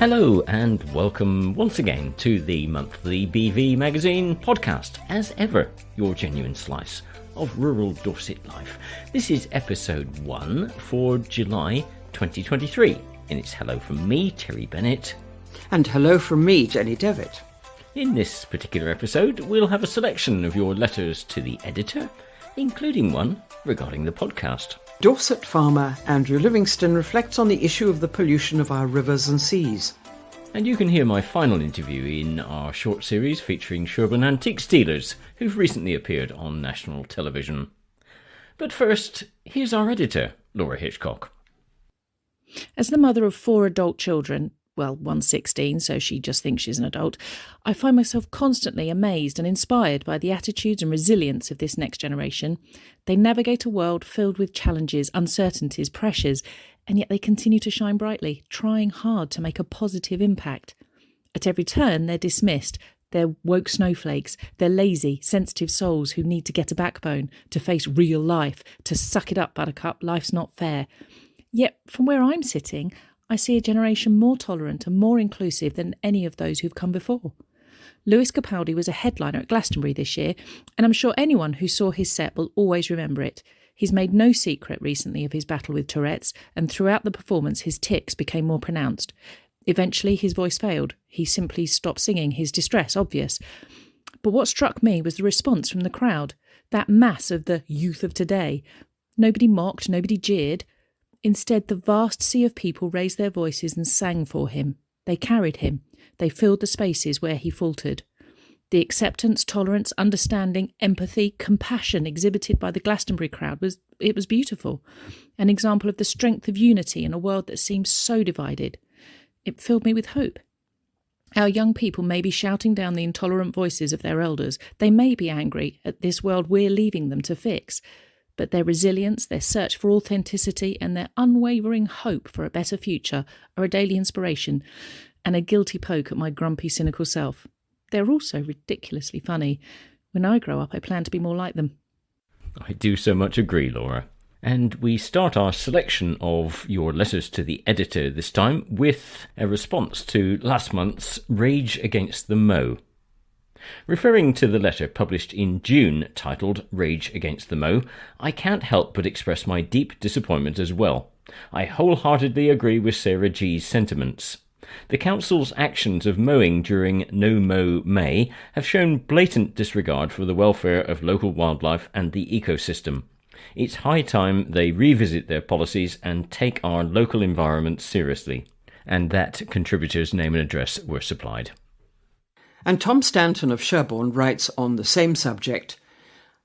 Hello and welcome once again to the monthly BV Magazine podcast. As ever, your genuine slice of rural Dorset life. This is episode 1 for July 2023, and it's hello from me, Terry Bennett. And hello from me, Jenny Devitt. In this particular episode, we'll have a selection of your letters to the editor, including one regarding the podcast. Dorset farmer Andrew Livingston reflects on the issue of the pollution of our rivers and seas. And you can hear my final interview in our short series featuring Sherborne antiques dealers who've recently appeared on national television. But first, here's our editor, Laura Hitchcock. As the mother of 4 adult children, well, one's 16, so she just thinks she's an adult, I find myself constantly amazed and inspired by the attitudes and resilience of this next generation. They navigate a world filled with challenges, uncertainties, pressures, and yet they continue to shine brightly, trying hard to make a positive impact. At every turn, they're dismissed. They're woke snowflakes. They're lazy, sensitive souls who need to get a backbone, to face real life, to suck it up, buttercup, life's not fair. Yet, from where I'm sitting, I see a generation more tolerant and more inclusive than any of those who've come before. Lewis Capaldi was a headliner at Glastonbury this year, and I'm sure anyone who saw his set will always remember it. He's made no secret recently of his battle with Tourette's, and throughout the performance his tics became more pronounced. Eventually his voice failed. He simply stopped singing, his distress obvious. But what struck me was the response from the crowd, that mass of the youth of today. Nobody mocked, nobody jeered. Instead, the vast sea of people raised their voices and sang for him. They carried him. They filled the spaces where he faltered. The acceptance, tolerance, understanding, empathy, compassion exhibited by the Glastonbury crowd was beautiful. An example of the strength of unity in a world that seems so divided. It filled me with hope. Our young people may be shouting down the intolerant voices of their elders. They may be angry at this world we're leaving them to fix. But their resilience, their search for authenticity, and their unwavering hope for a better future are a daily inspiration and a guilty poke at my grumpy, cynical self. They're also ridiculously funny. When I grow up, I plan to be more like them. I do so much agree, Laura. And we start our selection of your letters to the editor this time with a response to last month's Rage Against the Mow. Referring to the letter published in June titled Rage Against the Mow, I can't help but express my deep disappointment as well. I wholeheartedly agree with Sarah G's sentiments. The council's actions of mowing during No Mow May have shown blatant disregard for the welfare of local wildlife and the ecosystem. It's high time they revisit their policies and take our local environment seriously. And that contributor's name and address were supplied. And Tom Stanton of Sherborne writes on the same subject.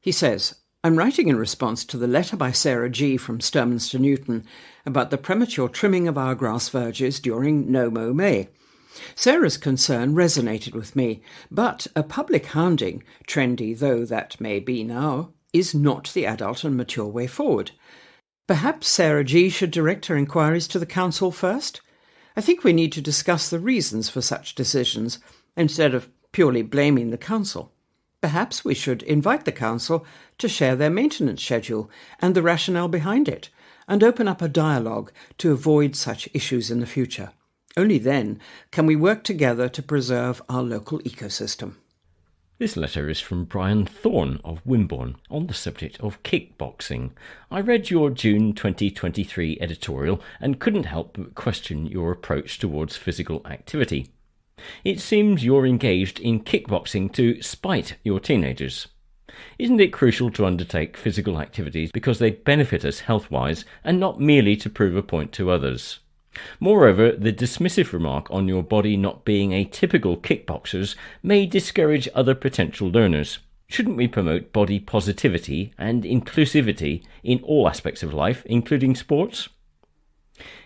He says, I'm writing in response to the letter by Sarah G from Sturminster Newton about the premature trimming of our grass verges during No Mow May. Sarah's concern resonated with me, but a public hounding, trendy though that may be now, is not the adult and mature way forward. Perhaps Sarah G should direct her inquiries to the council first? I think we need to discuss the reasons for such decisions, instead of purely blaming the council. Perhaps we should invite the council to share their maintenance schedule and the rationale behind it, and open up a dialogue to avoid such issues in the future. Only then can we work together to preserve our local ecosystem. This letter is from Brian Thorne of Wimborne on the subject of kickboxing. I read your June 2023 editorial and couldn't help but question your approach towards physical activity. It seems you're engaged in kickboxing to spite your teenagers. Isn't it crucial to undertake physical activities because they benefit us health-wise and not merely to prove a point to others? Moreover, the dismissive remark on your body not being a typical kickboxer's may discourage other potential learners. Shouldn't we promote body positivity and inclusivity in all aspects of life, including sports?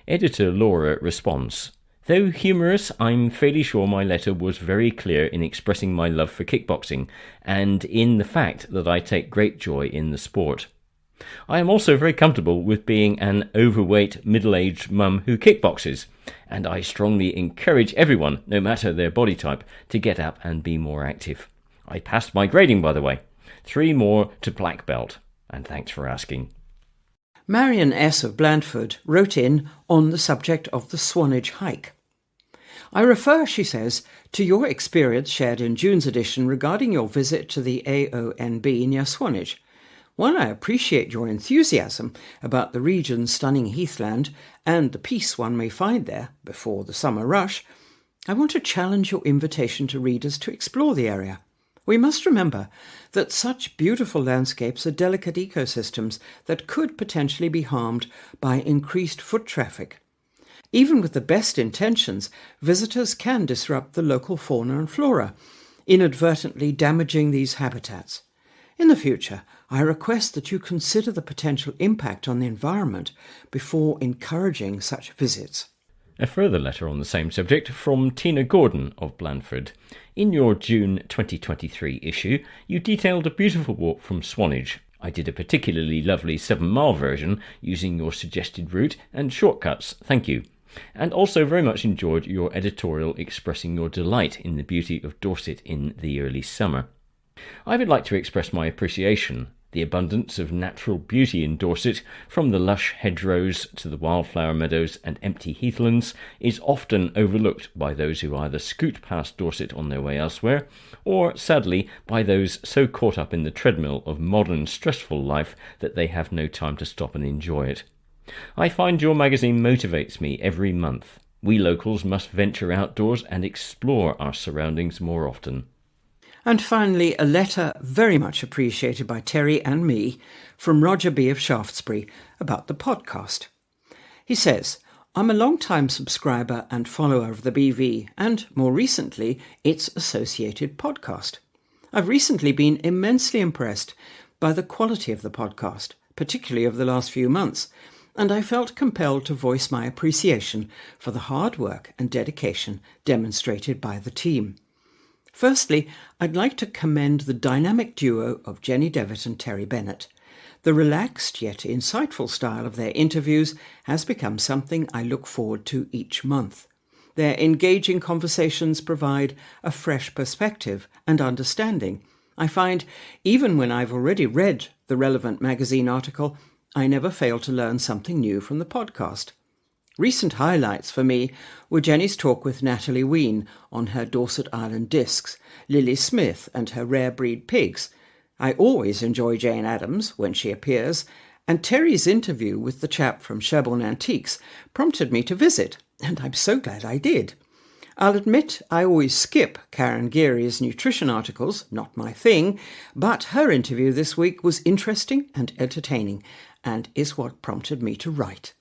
Editor Laura responds, though humorous, I'm fairly sure my letter was very clear in expressing my love for kickboxing and in the fact that I take great joy in the sport. I am also very comfortable with being an overweight, middle-aged mum who kickboxes, and I strongly encourage everyone, no matter their body type, to get up and be more active. I passed my grading, by the way. 3 more to black belt, and thanks for asking. Marion S. of Blandford wrote in on the subject of the Swanage hike. I refer, she says, to your experience shared in June's edition regarding your visit to the AONB near Swanage. While I appreciate your enthusiasm about the region's stunning heathland and the peace one may find there before the summer rush, I want to challenge your invitation to readers to explore the area. We must remember that such beautiful landscapes are delicate ecosystems that could potentially be harmed by increased foot traffic. Even with the best intentions, visitors can disrupt the local fauna and flora, inadvertently damaging these habitats. In the future, I request that you consider the potential impact on the environment before encouraging such visits. A further letter on the same subject from Tina Gordon of Blandford. In your June 2023 issue, you detailed a beautiful walk from Swanage. I did a particularly lovely 7-mile version using your suggested route and shortcuts. Thank you. And also very much enjoyed your editorial expressing your delight in the beauty of Dorset in the early summer. I would like to express my appreciation. The abundance of natural beauty in Dorset, from the lush hedgerows to the wildflower meadows and empty heathlands, is often overlooked by those who either scoot past Dorset on their way elsewhere, or, sadly, by those so caught up in the treadmill of modern stressful life that they have no time to stop and enjoy it. I find your magazine motivates me every month. We locals must venture outdoors and explore our surroundings more often. And finally, a letter very much appreciated by Terry and me from Roger B. of Shaftesbury about the podcast. He says, I'm a long-time subscriber and follower of the BV and, more recently, its associated podcast. I've recently been immensely impressed by the quality of the podcast, particularly over the last few months, and I felt compelled to voice my appreciation for the hard work and dedication demonstrated by the team. Firstly, I'd like to commend the dynamic duo of Jenny Devitt and Terry Bennett. The relaxed yet insightful style of their interviews has become something I look forward to each month. Their engaging conversations provide a fresh perspective and understanding. I find, even when I've already read the relevant magazine article, I never fail to learn something new from the podcast. Recent highlights for me were Jenny's talk with Natalie Ween on her Dorset Island discs, Lily Smith and her rare breed pigs. I always enjoy Jane Addams when she appears, and Terry's interview with the chap from Sherborne Antiques prompted me to visit, and I'm so glad I did. I'll admit I always skip Karen Geary's nutrition articles, not my thing, but her interview this week was interesting and entertaining, and is what prompted me to write.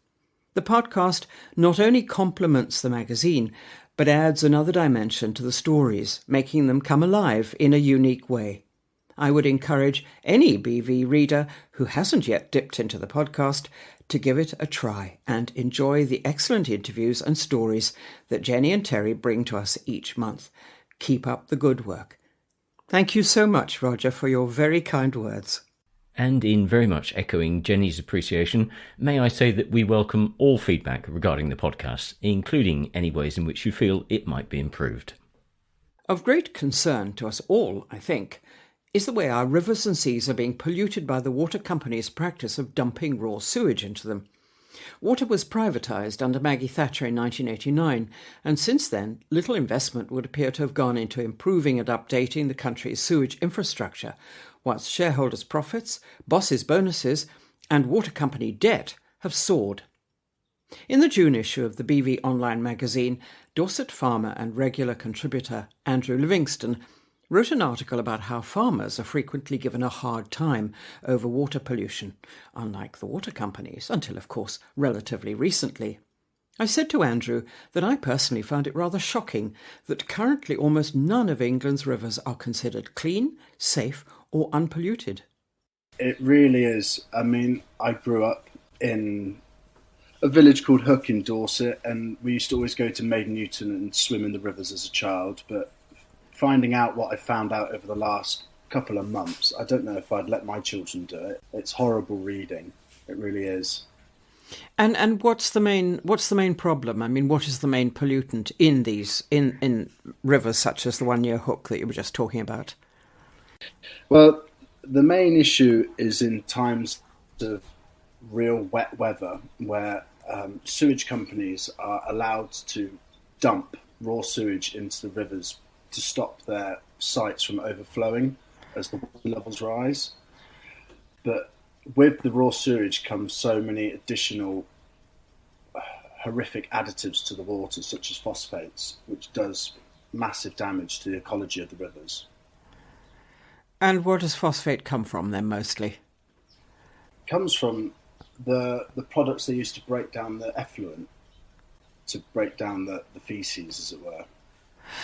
The podcast not only complements the magazine, but adds another dimension to the stories, making them come alive in a unique way. I would encourage any BV reader who hasn't yet dipped into the podcast to give it a try and enjoy the excellent interviews and stories that Jenny and Terry bring to us each month. Keep up the good work. Thank you so much, Roger, for your very kind words. And in very much echoing Jenny's appreciation, may I say that we welcome all feedback regarding the podcast, including any ways in which you feel it might be improved. Of great concern to us all, I think, is the way our rivers and seas are being polluted by the water companies' practice of dumping raw sewage into them. Water was privatised under Maggie Thatcher in 1989, and since then little investment would appear to have gone into improving and updating the country's sewage infrastructure, whilst shareholders' profits, bosses' bonuses, and water company debt have soared. In the June issue of the BV Online magazine, Dorset farmer and regular contributor Andrew Livingston wrote an article about how farmers are frequently given a hard time over water pollution, unlike the water companies, until, of course, relatively recently. I said to Andrew that I personally found it rather shocking that currently almost none of England's rivers are considered clean, safe, or unpolluted. It really is. I mean, I grew up in a village called Hook in Dorset, and we used to always go to Maiden Newton and swim in the rivers as a child, but finding out what I found out over the last couple of months, I don't know if I'd let my children do it. It's horrible reading. It really is. And what's the main problem? I mean, what is the main pollutant in these in rivers such as the one near Hook that you were just talking about? Well, the main issue is in times of real wet weather where sewage companies are allowed to dump raw sewage into the rivers to stop their sites from overflowing as the water levels rise. But with the raw sewage comes so many additional horrific additives to the water, such as phosphates, which does massive damage to the ecology of the rivers. And where does phosphate come from then, mostly? It comes from the products they use to break down the effluent, to break down the feces, as it were.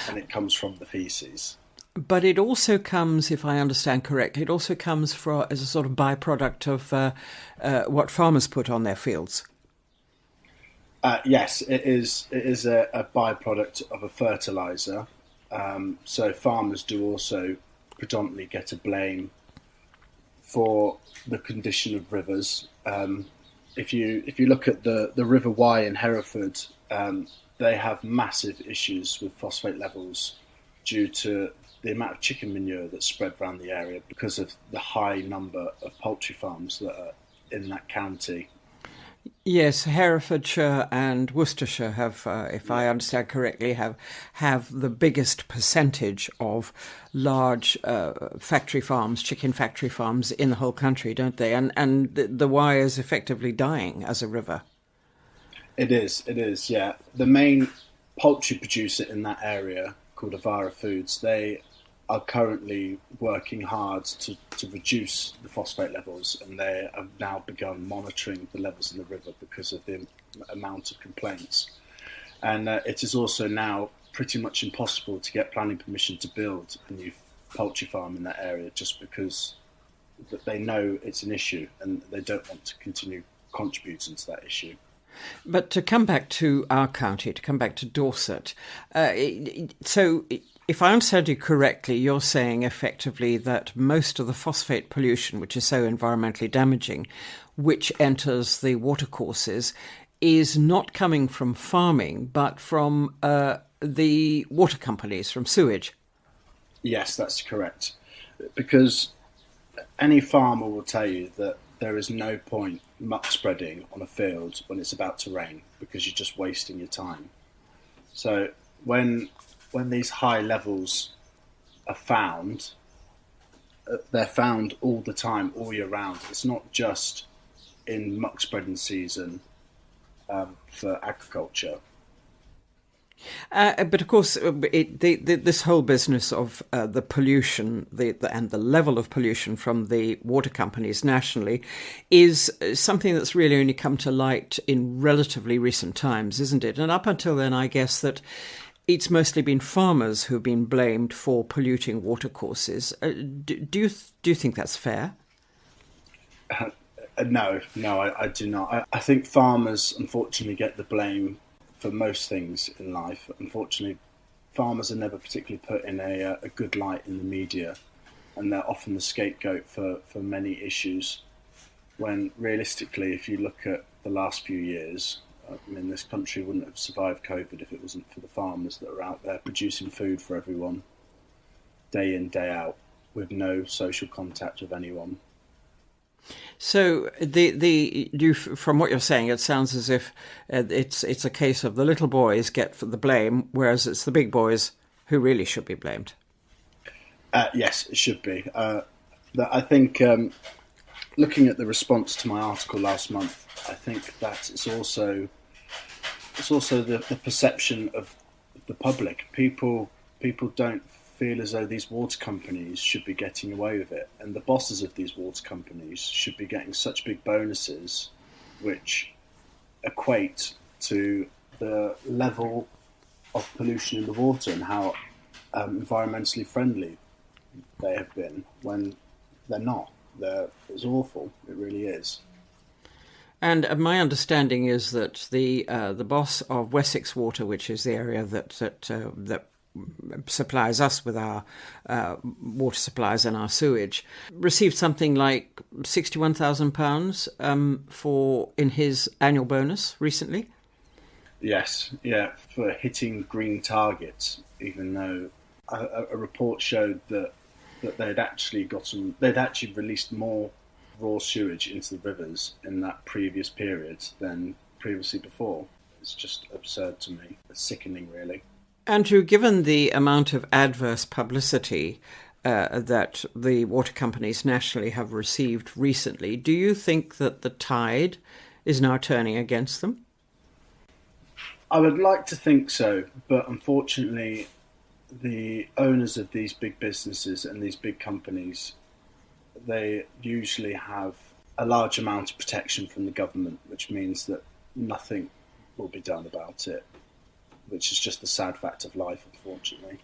And it comes from the feces. But it also comes, if I understand correctly, it also comes as a sort of byproduct of what farmers put on their fields. Yes, it is a byproduct of a fertiliser. So farmers do also predominantly get a blame for the condition of rivers. If you look at the River Wye in Hereford, they have massive issues with phosphate levels due to the amount of chicken manure that's spread around the area because of the high number of poultry farms that are in that county. Yes, Herefordshire and Worcestershire have, if I understand correctly, have the biggest percentage of large factory farms, chicken factory farms in the whole country, don't they? And the Wye is effectively dying as a river. It is, yeah. The main poultry producer in that area, called Avara Foods, they are currently working hard to reduce the phosphate levels, and they have now begun monitoring the levels in the river because of the amount of complaints. And it is also now pretty much impossible to get planning permission to build a new poultry farm in that area, just because they know it's an issue and they don't want to continue contributing to that issue. But to come back to our county, to come back to Dorset, so if I understand you correctly, you're saying effectively that most of the phosphate pollution, which is so environmentally damaging, which enters the watercourses, is not coming from farming, but from the water companies, from sewage. Yes, that's correct. Because any farmer will tell you that there is no point muck spreading on a field when it's about to rain, because you're just wasting your time. So when these high levels are found, they're found all the time, all year round. It's not just in muck spreading season for agriculture. But of course, this whole business of the pollution and the level of pollution from the water companies nationally is something that's really only come to light in relatively recent times, isn't it? And up until then, I guess that it's mostly been farmers who've been blamed for polluting watercourses. Do you think that's fair? No, I do not. I think farmers, unfortunately, get the blame for most things in life. Unfortunately, farmers are never particularly put in a good light in the media, and they're often the scapegoat for many issues, when realistically, if you look at the last few years, I mean, this country wouldn't have survived COVID if it wasn't for the farmers that are out there producing food for everyone, day in, day out, with no social contact with anyone. So, from what you're saying, it sounds as if it's a case of the little boys get the blame, whereas it's the big boys who really should be blamed. Yes, it should be. I think, looking at the response to my article last month, I think that it's also the perception of the public. People don't feel as though these water companies should be getting away with it, and the bosses of these water companies should be getting such big bonuses which equate to the level of pollution in the water and how environmentally friendly they have been, when they're not. It's awful, it really is. And my understanding is that the boss of Wessex Water, which is the area that supplies us with our water supplies and our sewage, received something like £61,000 in his annual bonus recently. Yes, yeah, for hitting green targets, even though a report showed that they'd actually released more raw sewage into the rivers in that previous period than previously before. It's just absurd to me. It's sickening, really. Andrew, given the amount of adverse publicity that the water companies nationally have received recently, do you think that the tide is now turning against them? I would like to think so, but unfortunately, the owners of these big businesses and these big companies, they usually have a large amount of protection from the government, which means that nothing will be done about it, which is just the sad fact of life, unfortunately.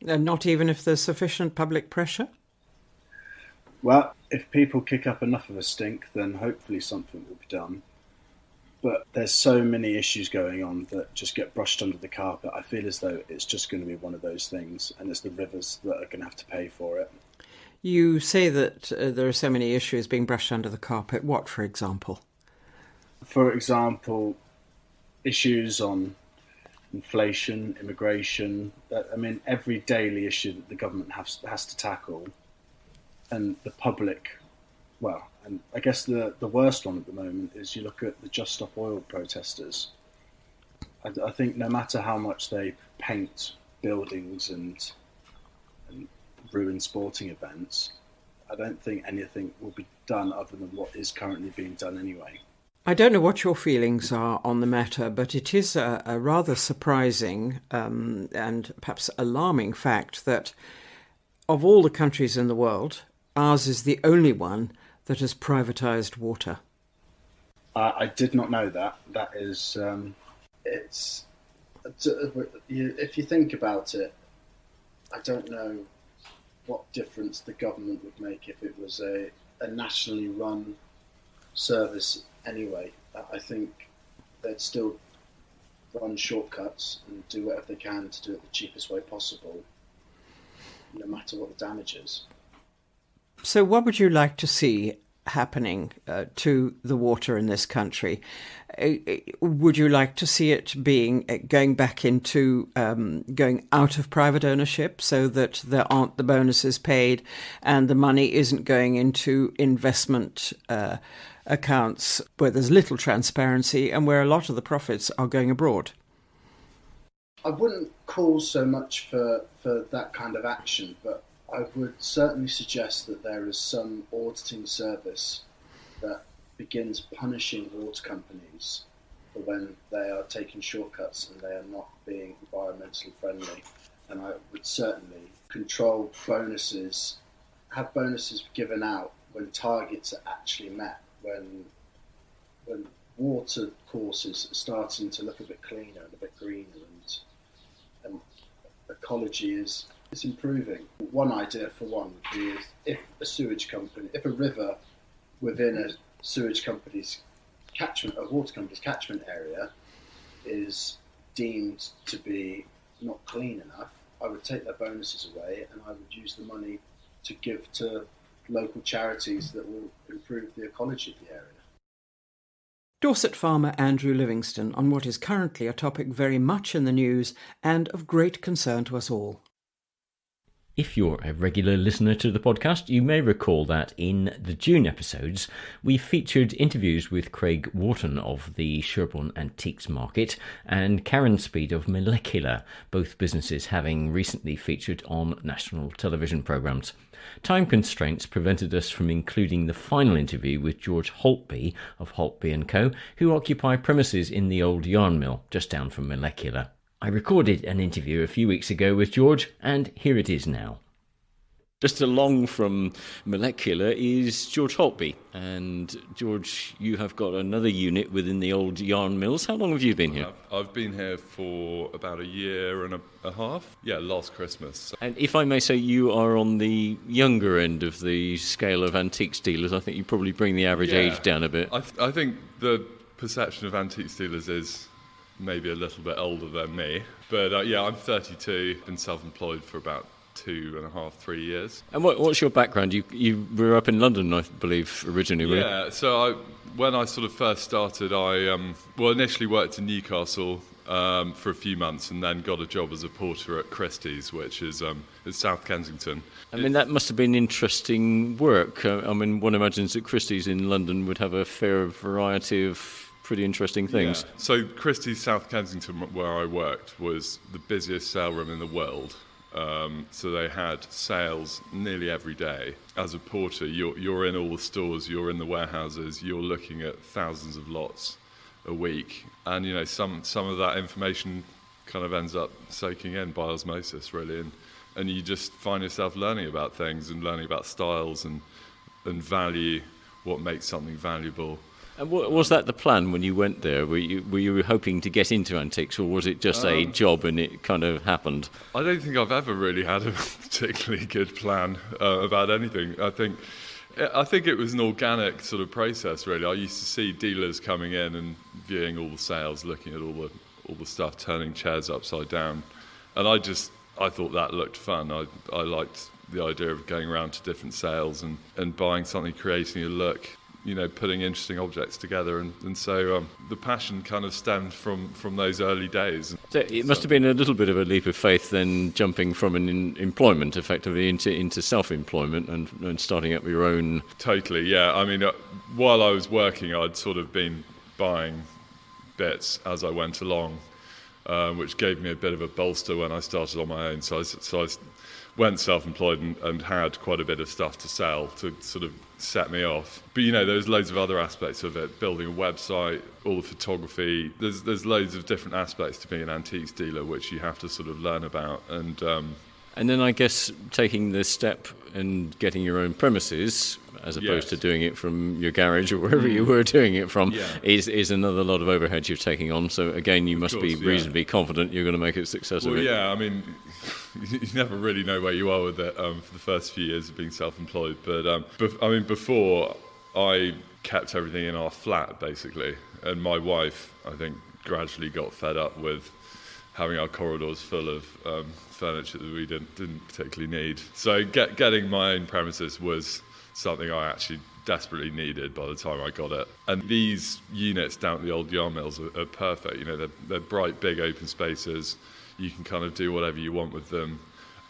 And not even if there's sufficient public pressure? Well, if people kick up enough of a stink, then hopefully something will be done. But there's so many issues going on that just get brushed under the carpet. I feel as though it's just going to be one of those things, and it's the rivers that are going to have to pay for it. You say that there are so many issues being brushed under the carpet. What, for example? For example, issues on inflation, immigration. Every daily issue that the government has to tackle, and the public. Well, and I guess the worst one at the moment is you look at the Just Stop Oil protesters. I think no matter how much they paint buildings and ruin sporting events, I don't think anything will be done other than what is currently being done anyway. I don't know what your feelings are on the matter, but it is a rather surprising and perhaps alarming fact that of all the countries in the world, ours is the only one that has privatised water. I did not know that. That is, if you think about it, I don't know what difference the government would make if it was a nationally run service anyway. I think they'd still run shortcuts and do whatever they can to do it the cheapest way possible, no matter what the damage is. So what would you like to see happening to the water in this country? Would you like to see it going back into going out of private ownership so that there aren't the bonuses paid and the money isn't going into investment accounts where there's little transparency and where a lot of the profits are going abroad? I wouldn't call so much for that kind of action, but I would certainly suggest that there is some auditing service that begins punishing water companies for when they are taking shortcuts and they are not being environmentally friendly. And I would certainly control bonuses, have bonuses given out when targets are actually met, when water courses are starting to look a bit cleaner and a bit greener and ecology is improving. One idea for one would be if a river within a sewage company's catchment, a water company's catchment area is deemed to be not clean enough, I would take their bonuses away and I would use the money to give to local charities that will improve the ecology of the area. Dorset farmer Andrew Livingston on what is currently a topic very much in the news and of great concern to us all. If you're a regular listener to the podcast, you may recall that in the June episodes, we featured interviews with Craig Wharton of the Sherborne Antiques Market and Karen Speed of Molecular, both businesses having recently featured on national television programmes. Time constraints prevented us from including the final interview with George Holtby of Holtby Co, who occupy premises in the old yarn mill just down from Molecular. I recorded an interview a few weeks ago with George, and here it is now. Just along from Molecular is George Holtby. And George, you have got another unit within the old yarn mills. How long have you been here? I've been here for about a year and a half. Yeah, last Christmas. And if I may say, you are on the younger end of the scale of antiques dealers. I think you probably bring the average age down a bit. I think the perception of antiques dealers is maybe a little bit older than me. But I'm 32, been self-employed for about 2.5, 3 years. And what's your background? You were up in London, I believe, originally, Yeah, so when I sort of first started, I initially worked in Newcastle for a few months and then got a job as a porter at Christie's, which is in South Kensington. I mean, that must have been interesting work. One imagines that Christie's in London would have a fair variety of pretty interesting things. Yeah. So Christie, South Kensington, where I worked, was the busiest saleroom in the world. So they had sales nearly every day. As a porter, you're in all the stores, you're in the warehouses, you're looking at thousands of lots a week, and some of that information kind of ends up soaking in by osmosis, really, and you just find yourself learning about things and learning about styles and value, what makes something valuable. And was that the plan when you went there? Were you hoping to get into antiques, or was it just a job and it kind of happened? I don't think I've ever really had a particularly good plan about anything. I think it was an organic sort of process, really. I used to see dealers coming in and viewing all the sales, looking at all the stuff, turning chairs upside down, and I thought that looked fun. I liked the idea of going around to different sales and buying something, creating a look, putting interesting objects together, and so the passion kind of stemmed from those early days. So it must have been a little bit of a leap of faith then, jumping from an employment effectively into self-employment and starting up your own. Totally, yeah. I mean, while I was working, I'd sort of been buying bits as I went along, which gave me a bit of a bolster when I started on my own. So I went self-employed and had quite a bit of stuff to sell to sort of set me off. But there's loads of other aspects of it, building a website, all the photography. There's loads of different aspects to being an antiques dealer which you have to sort of learn about. And then I guess taking the step and getting your own premises, as opposed to doing it from your garage or wherever you were doing it from, is another lot of overhead you're taking on. So again, you must be reasonably confident you're going to make a success of it. Yeah, I mean, you never really know where you are with it for the first few years of being self-employed. But before, I kept everything in our flat, basically. And my wife, I think, gradually got fed up with having our corridors full of furniture that we didn't particularly need. So getting my own premises was something I actually desperately needed by the time I got it. And these units down at the old yarn mills are perfect. They're bright, big, open spaces. You can kind of do whatever you want with them.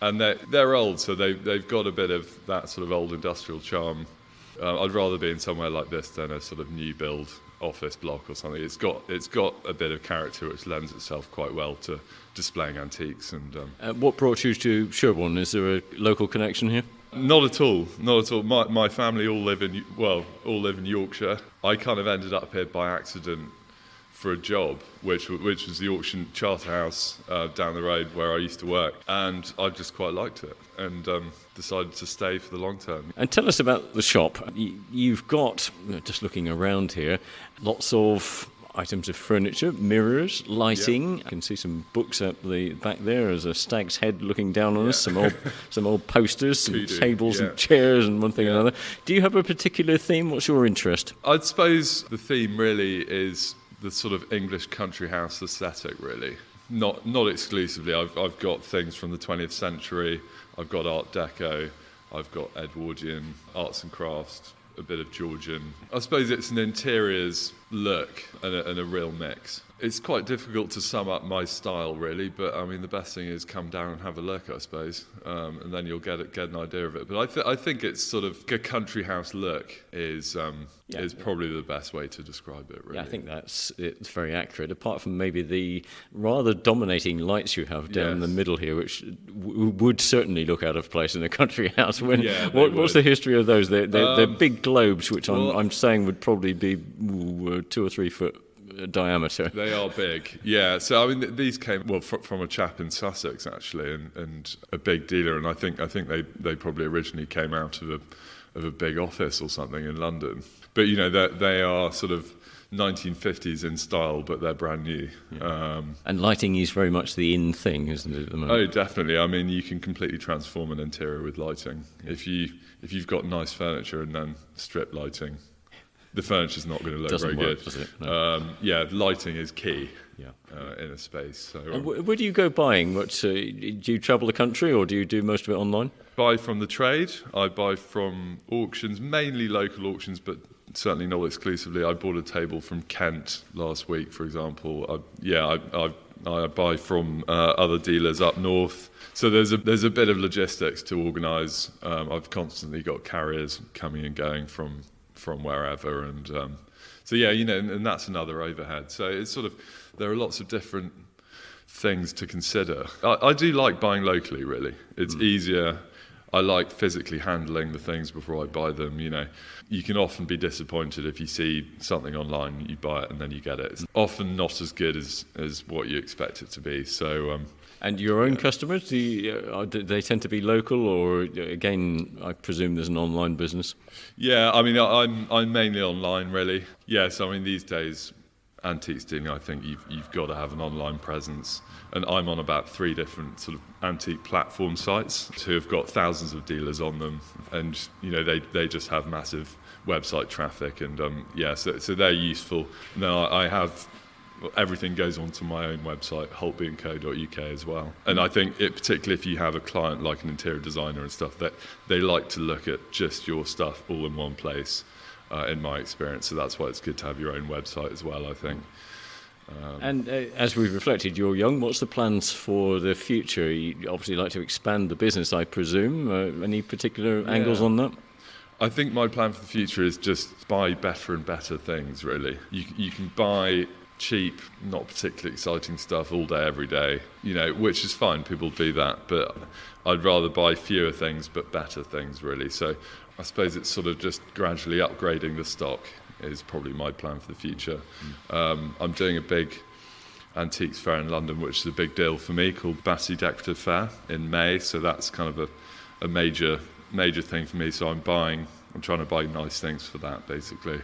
And they're old, so they've got a bit of that sort of old industrial charm. I'd rather be in somewhere like this than a sort of new build office block or something. It's got a bit of character which lends itself quite well to displaying antiques. And what brought you to Sherborne? Is there a local connection here? Not at all. My family all live in Yorkshire. I kind of ended up here by accident for a job, which was the auction Charterhouse down the road where I used to work, and I just quite liked it and decided to stay for the long term. And tell us about the shop. You've got, just looking around here, lots of items of furniture, mirrors, lighting. I can see some books up the back there as a stag's head looking down on us, some old posters, some tables and chairs and one thing and another. Do you have a particular theme? What's your interest? I'd suppose the theme really is the sort of English country house aesthetic, really. Not exclusively. I've got things from the 20th century. I've got Art Deco. I've got Edwardian, arts and crafts, a bit of Georgian. I suppose it's an interiors look and a real mix. It's quite difficult to sum up my style, really, but I mean the best thing is come down and have a look, I suppose, and then you'll get an idea of it. But I think it's sort of a country house look is probably the best way to describe it, really. Yeah, I think it's very accurate. Apart from maybe the rather dominating lights you have down the middle here, which would certainly look out of place in a country house. What's the history of those? They're big globes, which I'm saying would probably be 2 or 3 foot diameter. They are big, yeah. So I mean, these came from a chap in Sussex actually, and a big dealer. And I think they probably originally came out of a big office or something in London. But they are sort of 1950s in style, but they're brand new. Yeah. And lighting is very much the in thing, isn't it, at the moment? Oh, definitely. I mean, you can completely transform an interior with lighting. If you've got nice furniture and then strip lighting, the furniture's not going to look very good. Does it? No. Lighting is key in a space. So, where do you go buying? Do you travel the country or do you do most of it online? Buy from the trade. I buy from auctions, mainly local auctions, but certainly not exclusively. I bought a table from Kent last week, for example. I buy from other dealers up north. So there's a bit of logistics to organise. I've constantly got carriers coming and going from wherever, and So yeah, and that's another overhead. So it's sort of, there are lots of different things to consider. I do like buying locally, really. It's easier. I like physically handling the things before I buy them. You can often be disappointed if you see something online, you buy it and then you get it. It's often not as good as what you expect it to be. So, and your own customers, do they tend to be local, or again, I presume there's an online business? Yeah, I mean, I'm mainly online, really. Yes, I mean, these days, antiques dealing, I think you've got to have an online presence, and I'm on about 3 different sort of antique platform sites who have got thousands of dealers on them, and they just have massive website traffic, and so they're useful. And then I have everything goes onto my own website, holtbyandco.uk as well. And I think particularly if you have a client like an interior designer and stuff, that they like to look at just your stuff all in one place. In my experience, so that's why it's good to have your own website as well, I think. And as we've reflected, you're young. What's the plans for the future? You obviously like to expand the business, I presume. Any particular angles on that? I think my plan for the future is just buy better and better things, really. You can buy cheap, not particularly exciting stuff all day, every day, which is fine. People do that, but I'd rather buy fewer things but better things, really. So I suppose it's sort of just gradually upgrading the stock is probably my plan for the future. I'm doing a big antiques fair in London, which is a big deal for me, called Battersea Decorative Fair in May. So that's kind of a major thing for me. So I'm trying to buy nice things for that, basically.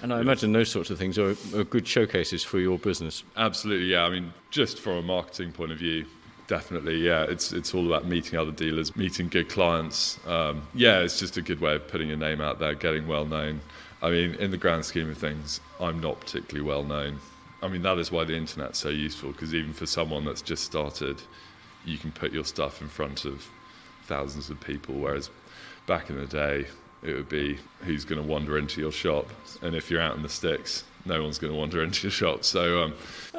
And I imagine those sorts of things are good showcases for your business. Absolutely, yeah. I mean, just from a marketing point of view, definitely, yeah. It's all about meeting other dealers, meeting good clients. It's just a good way of putting your name out there, getting well known. I mean, in the grand scheme of things, I'm not particularly well known. I mean, that is why the internet's so useful, because even for someone that's just started, you can put your stuff in front of thousands of people, whereas back in the day, it would be who's going to wander into your shop. And if you're out in the sticks, no one's going to wander into your shop. So,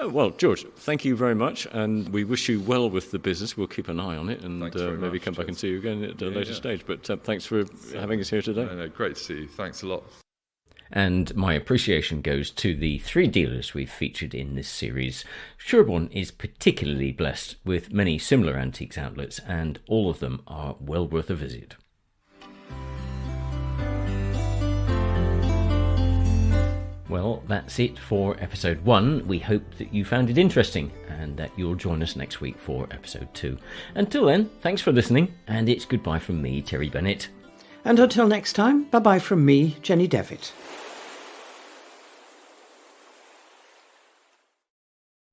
well, George, thank you very much, and we wish you well with the business. We'll keep an eye on it, and maybe come back and see you again at a later stage. But thanks for having us here today. No, great to see you. Thanks a lot. And my appreciation goes to the 3 dealers we've featured in this series. Sherborne is particularly blessed with many similar antiques outlets, and all of them are well worth a visit. Well, that's it for episode 1. We hope that you found it interesting and that you'll join us next week for episode 2. Until then, thanks for listening, and it's goodbye from me, Terry Bennett. And until next time, bye-bye from me, Jenny Devitt.